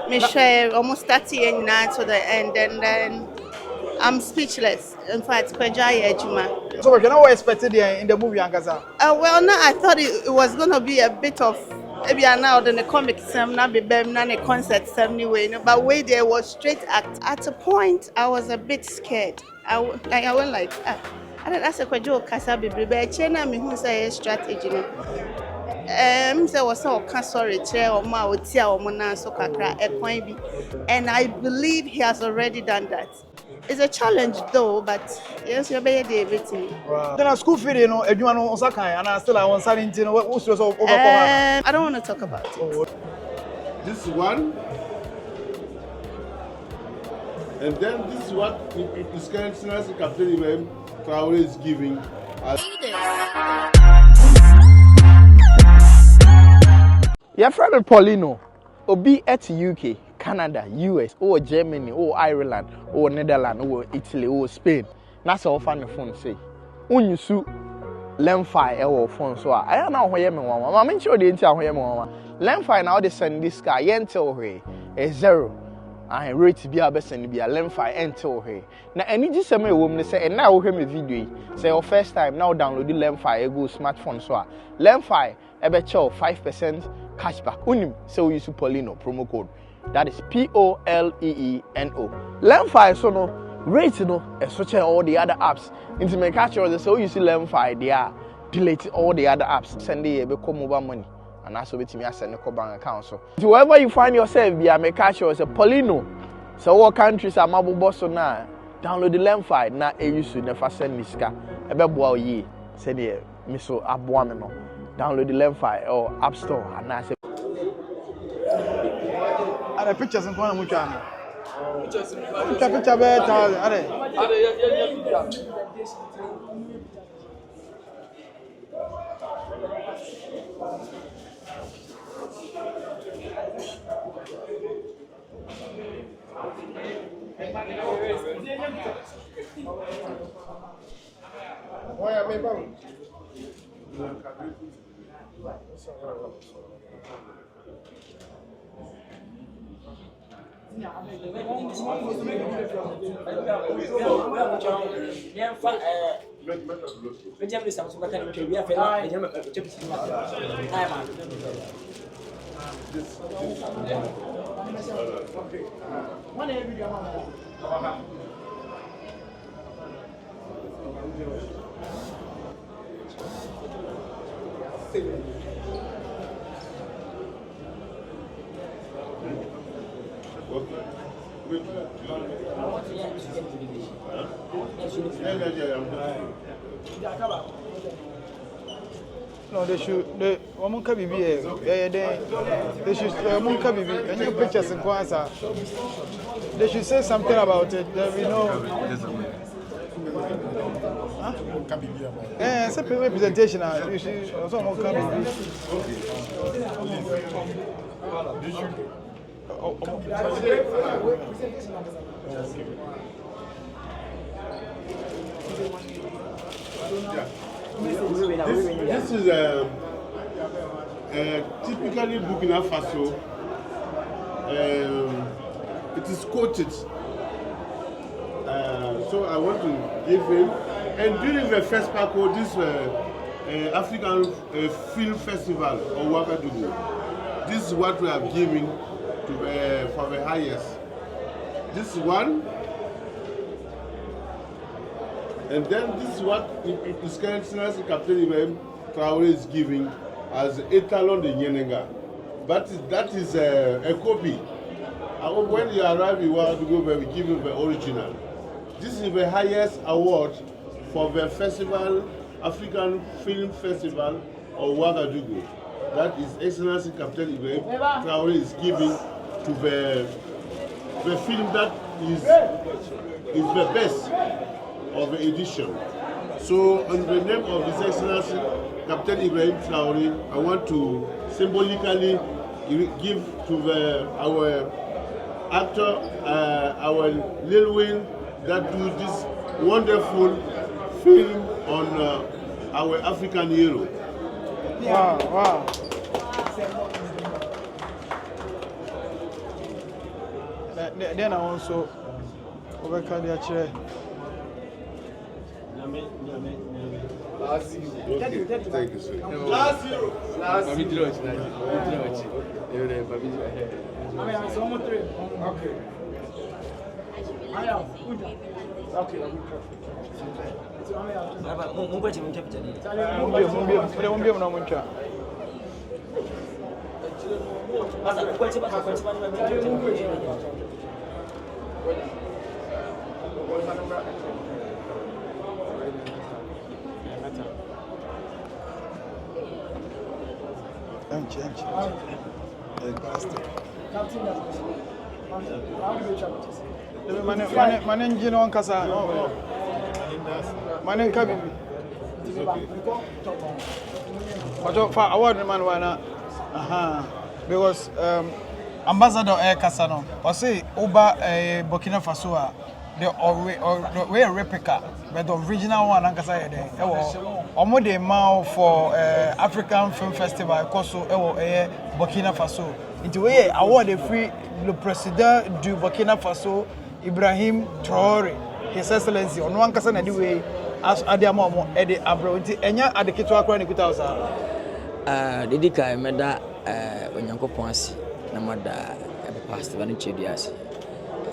Me share almost 30 years now to the end, and then I'm speechless. In fact, Kwejaya Ejuma. So we're gonna expected in the movie Angaza. Well, no, I thought it was going to be a bit of maybe an out in the comic sem, not be bem, not a concert sem anyway. But way there was straight act. At a point, I was a bit scared. I went like, ah. And that's a kwajo kasa bibi. But China me who say strategy. No. Say was so sorry chair or ma or tia or mona so kakra a coin be. And I believe he has already done that. It's a challenge though, but yes, you're better everything. Then a school fee, you know, if you want on Sakai, and I still I want something, you know, what's your over? I don't want to talk about it. This one, and then this is what His Excellency Captain Ibrahim Traore is giving. Your friend Paulino, Obi at UK, Canada, US, or Germany, or Ireland, or Netherlands, or Italy, or Spain. That's all fan the phone say. When you sue Lemfi or phone, so I don't know where I'm I'm sure they didn't tell him. Lemfi now they send this guy, enter her a zero. I rate to be a best and be a Lemfi enter her. Now, any just a woman say, and now hear me video. Say, your first time now download the Lemfi, a good smartphone. So, Lemfi, a better 5% cashback. Unim, so you use Paulino promo code. That is POLEENO. Lemfi, so no rate no, and switch all the other apps. Into my catch or so you see Lemfi, they are delete all the other apps. Send the become mobile money. And that's what me send the bank account. So wherever you find yourself, be a make sure it's a Paulino. So what countries are mobile boss now? Download the Lemfi. Now you should never send this car. A bebo ye send the miso abuameno. Download the Lemfi or App Store and I say. And the pictures in front of Muchana. Picture better. No, they should. They should. And your pictures in Kwanzaa. They should say something about it. We know. It's a representation. You should also come. This is typically Burkina Faso. It is quoted. So I want to give him. And during the first part of this African Film Festival of Ouagadougou, this is what we are giving to for the highest. This one. And then this is what His Excellency Captain Ibrahim Traore is giving as Etalon de Nyenenga. But that is a copy. When you arrive in Ouagadougou, we give you the original. This is the highest award for the festival, African Film Festival of Ouagadougou. That is Excellency Captain Ibrahim Traore is giving to the film that is the best of the edition. So, on the name of His Excellency Captain Ibrahim Traore, I want to symbolically give to our actor, our Lilwin, that do this wonderful film on our African hero. Wow, wow. then I also overcome the chair. Thank you, sir. Last year. Managing on Casa. Manen cabin. But for award man wana. Aha. Because Ambassador Air Casano, or say Uba Burkina Faso, the way replica, but the original one Ankasa there. Omo de mao for African Film Festival, Koso Burkina Faso. Into way award the free le président du Burkina Faso, Ibrahim Traoré, His Excellency. On one Ankasa na di way as Adiamo Ede Abro. Enya adekito akwa ni kuta osa. Dedika meda onyankopon ase na mada pastor bani chediase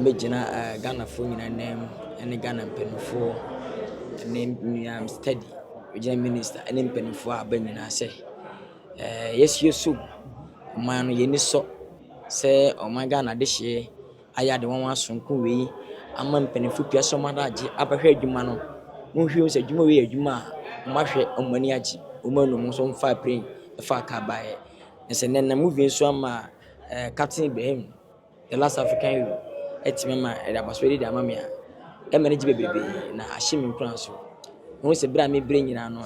mejina Ghana fo nyina nem ene Ghana mpenufo ene steady ojina minister ene mpenufo abanyina se yesu man no yeni so se o man Ghana de hye ayade won asonko we ama mpenufo pia so madaje abahwe adwuma no monhwe se adwuma we adwuma mahwe omani agi omanu mo so mfa pray fa ka bae nse nenna movie so ama Captain Ibrahim the last African hero etimema Ambassadorial de amamia e manage bebe na ahimi plan so no se bra me bre nyina no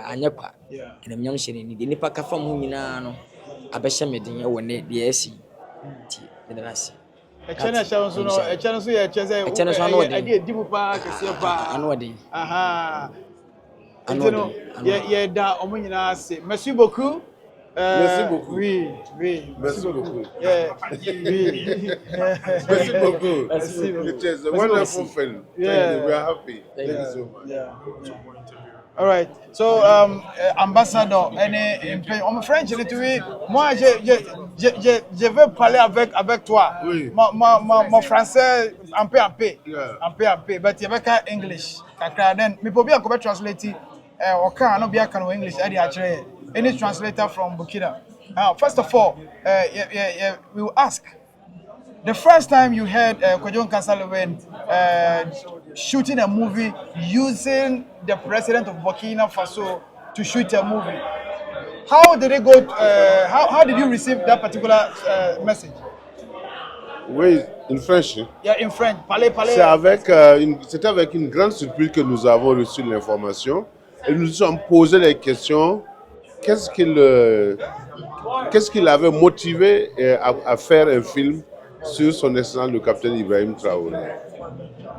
anyekwa na mnyam hyene ni de nipa ka fam ho nyina no abehye meden e wone de asi ti de rasi Echene shawo so no echene so ye cheze ade dibu pa kese pa ano de aha ano ye da omo nyina ase merci beaucoup. Merci beaucoup. Oui. Merci beaucoup. Yeah. Oui. Merci beaucoup. It is a wonderful film. Yeah. We are happy. Thank you so much. Yeah. All right. So, ambassadeur, on French, moi, je veux parler avec toi. Oui. Mon français, un peu. Yeah. Un peu. But you have English. Then, me probably I translate. Or can no be English. Any translator from Burkina. First of all, we will ask. The first time you heard Kojon Lilwin shooting a movie using the president of Burkina Faso to shoot a movie, how did it go? How did you receive that particular message? Oui, in French. Yeah, in French. Parlez. C'était avec une grande surprise que nous avons reçu l'information et nous nous sommes posé les questions. Qu'est-ce qu'il avait motivé à faire un film sur son excellence le capitaine Ibrahim Traoré.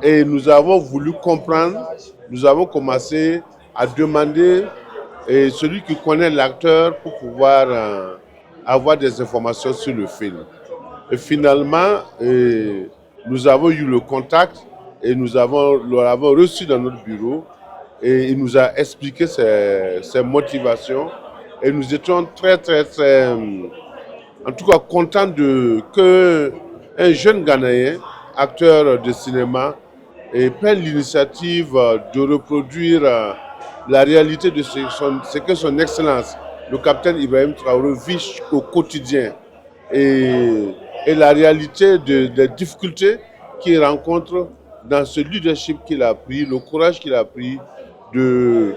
Et nous avons voulu comprendre, nous avons commencé à demander celui qui connaît l'acteur pour pouvoir avoir des informations sur le film. Et finalement, nous avons eu le contact et nous l'avons reçu dans notre bureau et il nous a expliqué ses motivations. Et nous étions très, en tout cas contents qu'un jeune Ghanéen, acteur de cinéma, prenne l'initiative de reproduire la réalité de ce que son excellence, le capitaine Ibrahim Traoré, vit au quotidien. Et la réalité des difficultés qu'il rencontre dans ce leadership qu'il a pris, le courage qu'il a pris de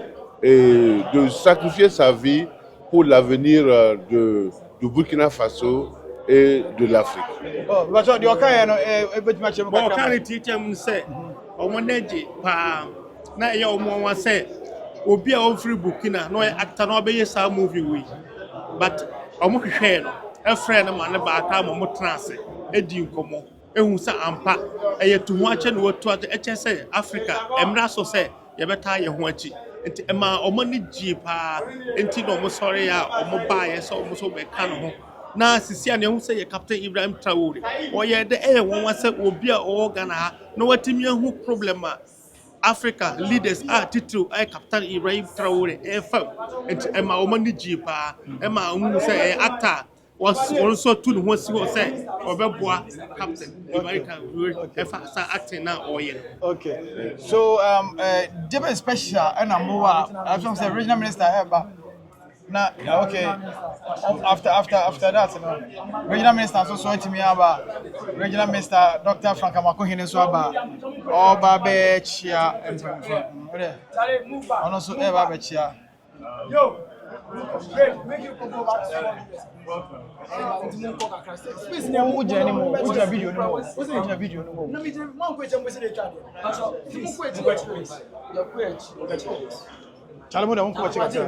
sacrifier sa vie pour l'avenir de Burkina Faso et de l'Afrique. Oh, but you can Bon, quand les teachers me say, on manage pa na ya omo say, obi a on free Burkina no actor no be yes movie we. But omo hwehwe no, e friend man ba aka mo trance, e di nkomo, ehun sa ampa, e yetu ho ache no watu e che say Africa, emra so say ye beta ye ho achi. Enti ema omo ni ji pa enti no mo sorry ya omo ba ye so omo so be ka no ho na sisi a ne ho sɛ yɛ Captain Ibrahim Traore ɔyɛ de ɛyɛ wɔn wasɛ obi a ɔwɔ Ghana ha na watimi ahu problem a Africa leaders are titiri ɛyɛ Captain Ibrahim Traore ɛfa nti ɛma wɔn ani gye paa ɛma wɔn sɛ ɛyɛ actor wɔn nso tu ne ho si hɔ sɛ ɔbɛboa Captain Ibrahim Traore ɛfa sa acting na ɔyɛ no. Okay. So different special and I'm more I was say regional minister ever. Now okay. After that, you know, regional minister so to me about regional minister Dr. Frank Amakohine so about Oba Bechia and also Eva Bechia. Yo. Make you come back. Please, no video. No, me one question we say dey try. Chale mo dey won ko check it.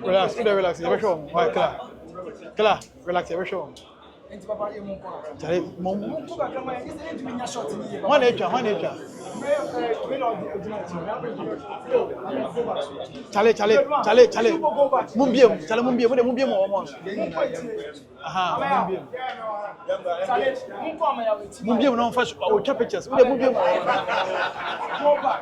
Relax, relax. You show. Why clear. Clear, relax, you show. Chale mo one nature. Chale. Mumbiem mo. Aha, mumbiem no first o check pictures. Mumbiem. Go back.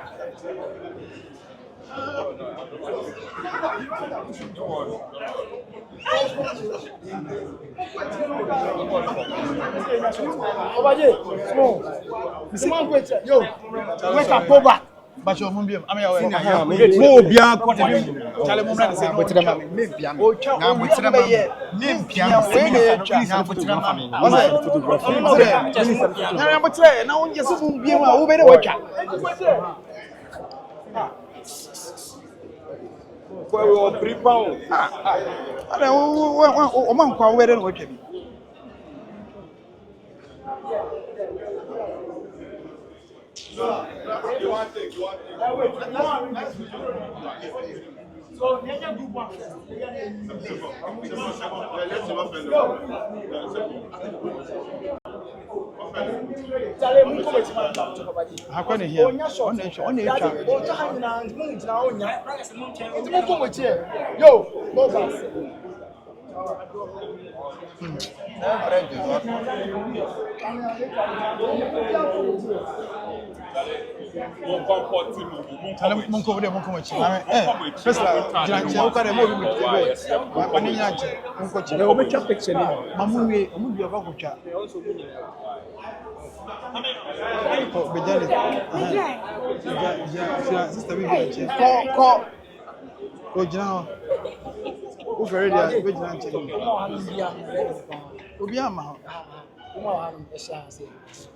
Yo, wake up, go back. But you're Mumbium. I mean, more beyond what I mean. Tell him that say, what's the name? Mimpian. Oh, what's the name? Mimpian. What's the name? Now, just Mumbium. Who better watch out? Well, 3 pounds. I don't know. Where then watch it. So, group one.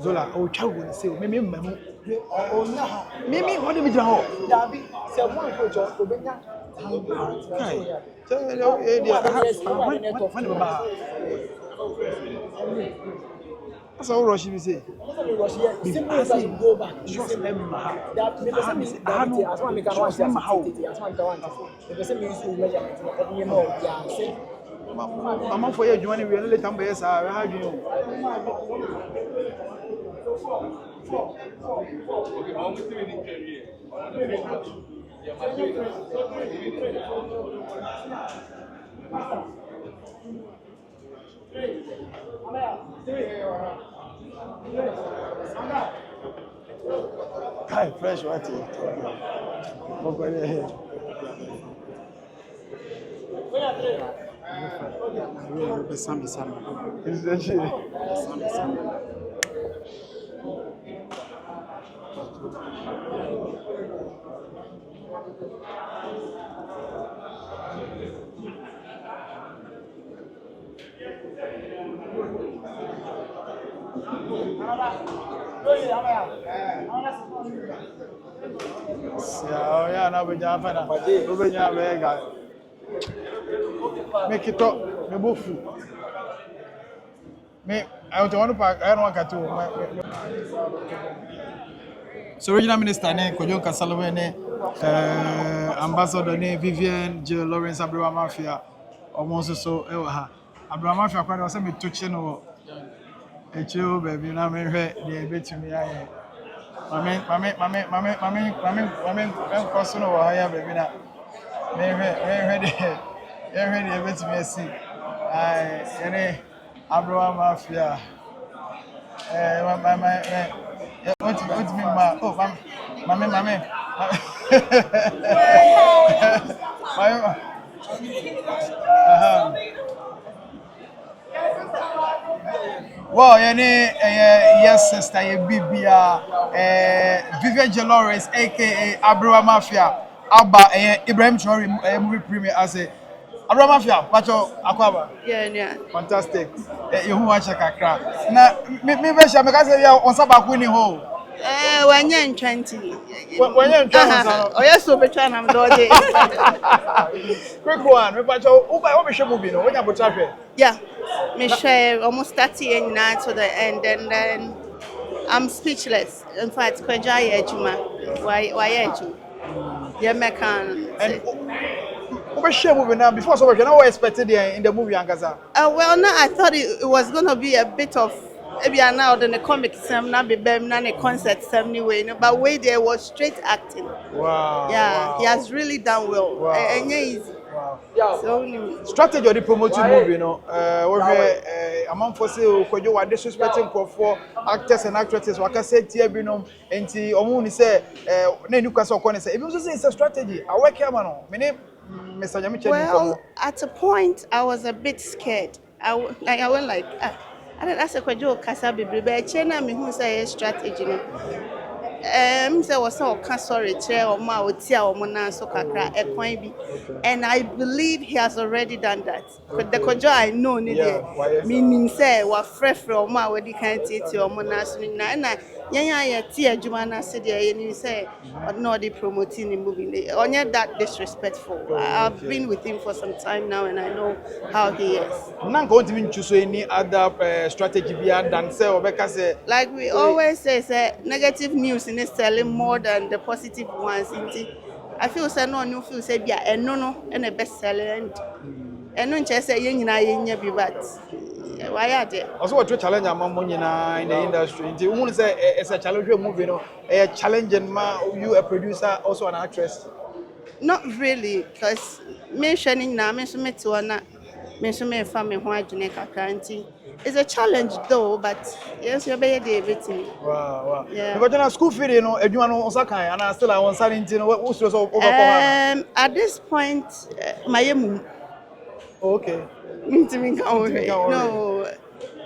Zola, oh, child will say, Mimi, oh, Mimi, what do we do? Dabi, say one coach of Obenya. That's all Roshi will say. Simple as you go back. Just Emma. That because I mean, as one can watch them how. As one can watch. Because I mean, you measurement. You know, yeah. Mama for you, Johnny, we only let them be as I have you. Hi, fresh water. Make it up, me bofu. Me, I want to pack. I don't want to. So, regional minister ne Kojo Kasalowe ne ambassador ne Vivian Jill Lawrence Abraham Mafia. Almost so ha. Abraham Mafia kwani wase me touch no. Echo baby na me hwe dey betumi aye. cross no higher baby na. Me ready. You ready to me see. Any Abraham Mafia. What me ma? Oh, mama. Well, yes, sister, you Bibia, Vivian Jill, aka Abraham Mafia, Abba, Ibrahim Chori, movie premiere as a Abraham Mafia, Pacho Aquaba. Yeah. Fantastic. You who watch a crack. Now, me, because on Sabbath winning hole. When you're in 20. When you're in trouble, Oh, yes, so between I'm doing. quick one, me Pacho, what we should move in, when you're Butrafe. Yeah, me share almost 30 and now to the end, and then I'm speechless. In fact, Kwaja Ejuma, why Ejuma? Yeah, mekan. And we share movie now before so we know expected in the movie Angaza. Well, no, I thought it was going to be a bit of maybe now than a comic sem, not be bem, not a concert sem anyway. But way there was straight acting. Wow. Yeah, he has really done well. Wow. And yeah, easy. Wow. So Strategy of the promoting movie, you know. Among for sale, could you are disrespecting for actors and actresses? What I said here, you know, and the Omuni say, Nenu Kaso say, if you say it's a strategy, I work here, man. Mr. Yamiche. well, at a point, I was a bit scared. I went like, I don't ask a question, Casa Bibi, but China, me who say strategy. So was so sorry, chair or ma would tia or mona so kakra a coin be. And I believe he has already done that. But the kojo I know meaning say what fresh from ma would can't eat your mona so na ya tia jumana said and you say or not the promoting the movie. Only that disrespectful. I've been with him for some time now and I know how he is. Nan going to choose any other strategy beyond than say or say like we always say negative news in is telling more than the positive ones. I feel say no new feel say bia no and a best seller and no just say yenya bi but why are there also what challenge among money in the industry until you say it's a challenge movie, you know, a challenge and you a producer also an actress. not really because mentioning now mention me to na mention me family ho adwene kakra nti it's a challenge though but yes you be everything. Wow. Yeah. Because in school feed, you know, edwuma no osakan and I still I want something, you know, what so over At this point my okay. No,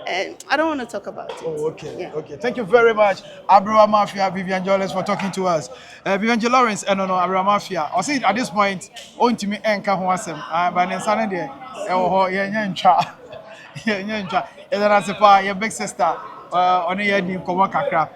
I don't want to talk about it. Oh, okay. Yeah. Okay. Thank you very much, Abraham Mafia, Vivian Jill, for talking to us. Vivian Jill Lawrence, no, Abraham Mafia. I see at this point, on to me and Kahwasem, but then Sunday, yeah, your big sister, on a year, Kakra.